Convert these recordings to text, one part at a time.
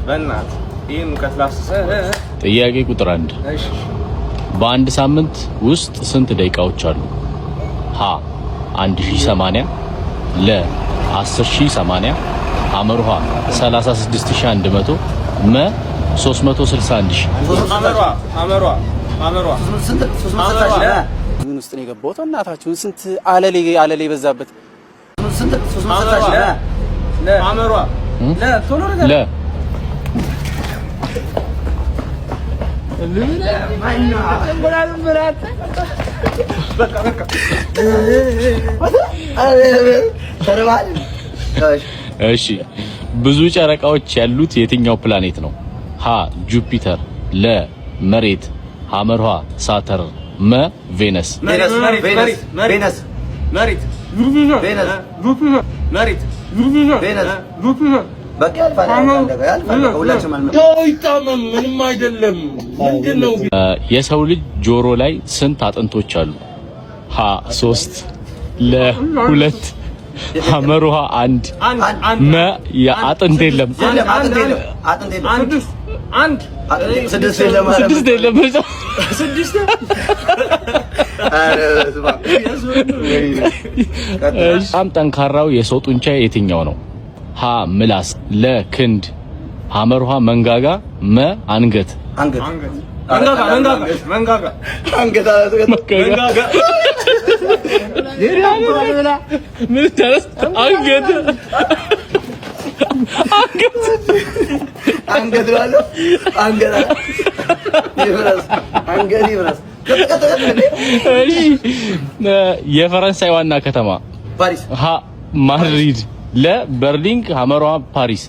በእናት ይሄን ከትላስሰ ጥያቄ ቁጥር 1 እሺ በአንድ ሳምንት ውስጥ ስንት ደቂቃዎች አሉ? ሀ 1080 ለ 10080 አመርሃ 36100 መ 361000 አመርሃ ምን ውስጥ ነው የገባው? እናታችሁ ስንት አለሌ በዛበት ስንት 360 ለ አመርሃ ለ ቶሎ ነገር ለ እሺ ብዙ ጨረቃዎች ያሉት የትኛው ፕላኔት ነው? ሀ ጁፒተር ለ መሬት ሐመርሃ ሳተርን መ ቬነስ በቃ ምንም አይደለም። ምንድነው? የሰው ልጅ ጆሮ ላይ ስንት አጥንቶች አሉ? ሀ 3 ለ 2 ሐመርሃ 1 መ የአጥንት የለም ስድስት የለም በጣም ጠንካራው የሰው ጡንቻ የትኛው ነው? ሀ ምላስ ለ ክንድ ሐመርሃ መንጋጋ መ አንገት የፈረንሳይ ዋና ከተማ ፓሪስ ሀ ማድሪድ ለ በርሊን ሐመርሃ ፓሪስ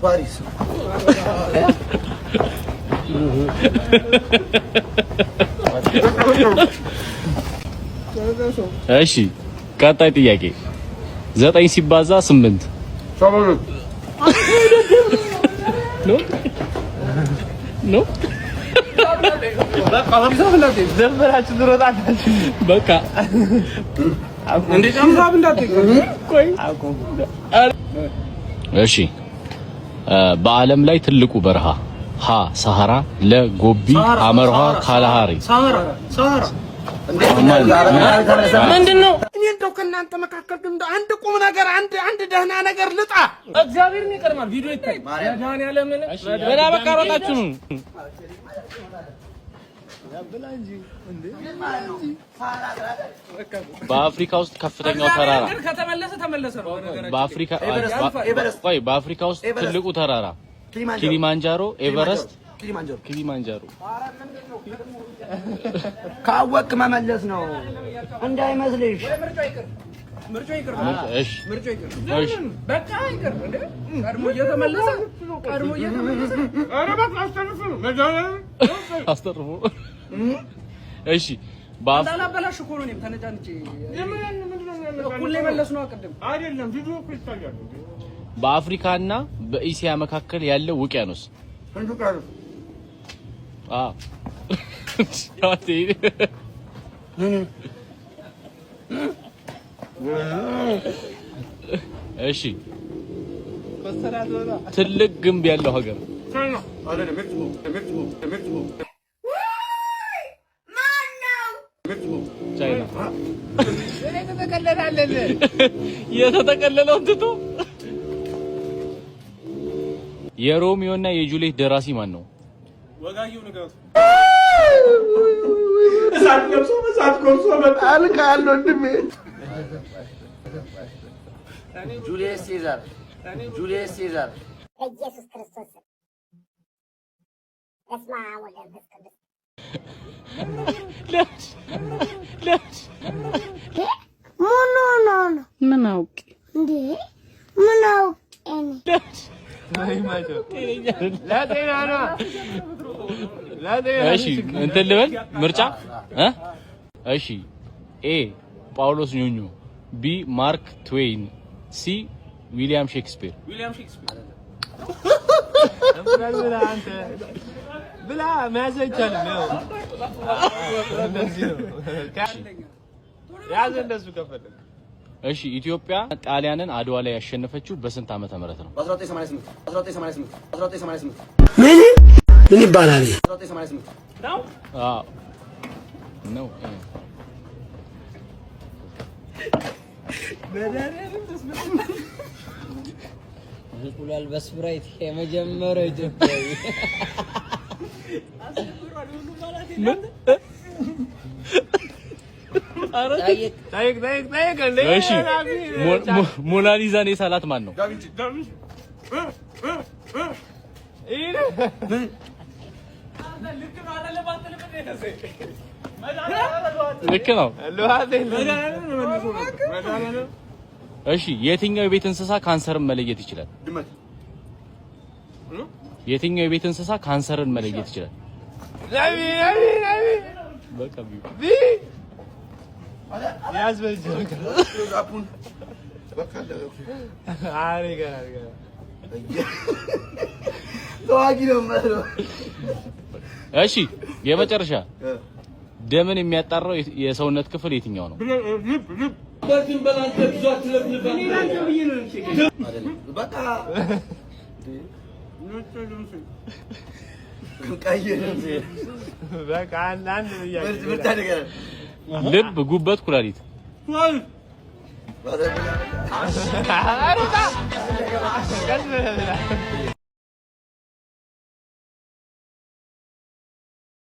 እሺ ቀጣይ ጥያቄ 9 ሲባዛ 8 ኖ በቃ ዘፈራችሁ ድሮታችሁ በቃ እንዴ አምራብ እንዳትቆይ ቆይ እሺ በአለም ላይ ትልቁ በረሃ ሀ ሰሃራ ለ ጎቢ ሐመርሃ ካላሃሪ ሰሃራ ምንድነው? እኔ እንደው ከናንተ መካከል ግን አንድ ቁም ነገር አንድ ደህና ነገር ልጣ እግዚአብሔርን ይቀርማል ቪዲዮ ይታይ ማርያም ያለ ምን በላ በቃ ሮጣችሁ ነው በአፍሪካ ውስጥ ከፍተኛው ተራራ ከተመለሰ ነው በአፍሪካ ውስጥ ትልቁ ተራራ ኪሊማንጃሮ ኤቨረስት ኪሊማንጃሮ ካወቅ መመለስ ነው እንዳይመስልሽ ምርጫ ይቅር እሺ በቃ ይቅር እንዴ ቀድሞ እየተመለሰ ኧረ በቃ አስተርፉ እሺ ባላበላሽ እኮ ነው እኔም ተነጫንጬ ሁሌ መለስ ነው አቀደም አይደለም ቪዲዮ እኮ ይታያል በአፍሪካና በእስያ መካከል ያለው ውቅያኖስ እሺ ትልቅ ግንብ ያለው ሀገር ቻይና የተጠቀለለው ትቶ የሮሚዮና የጁሊየት ደራሲ ማን ነው? ወጋየሁ ንጋቱ እሳት ቆርሶ በጣል ካለ ወንድሜ ጁሊየስ ሴዛር ኢየሱስ ክርስቶስ እስማ ወደ ክርስቶስ ምን አውቄ እሺ እንትን ልበል ምርጫ እሺ ኤ ጳውሎስ ኞኞ ቢ ማርክ ትዌይን ሲ ዊሊያም ሼክስፒር ብላ ማዘቻል ነው ያዘ እንደሱ ከፈለክ እሺ ኢትዮጵያ ጣሊያንን አድዋ ላይ ያሸነፈችው በስንት ዓመተ ምህረት ነው? በ1988 ምን ይባላል? 1988 ነው? አዎ ነው። እንቁላል በስፕራይት የመጀመሪያው ኢትዮጵያዊ እሺ ሞናሊዛን የሳላት ማን ነው? ልክ ነው። እሺ የትኛው የቤት እንስሳ ካንሰርን መለየት ይችላል? የትኛው የቤት እንስሳ ካንሰርን መለየት ይችላል? በቃ ያዝ በዚህ እሺ የመጨረሻ ደምን የሚያጣራው የሰውነት ክፍል የትኛው ነው? ልብ፣ ጉበት፣ ኩላሊት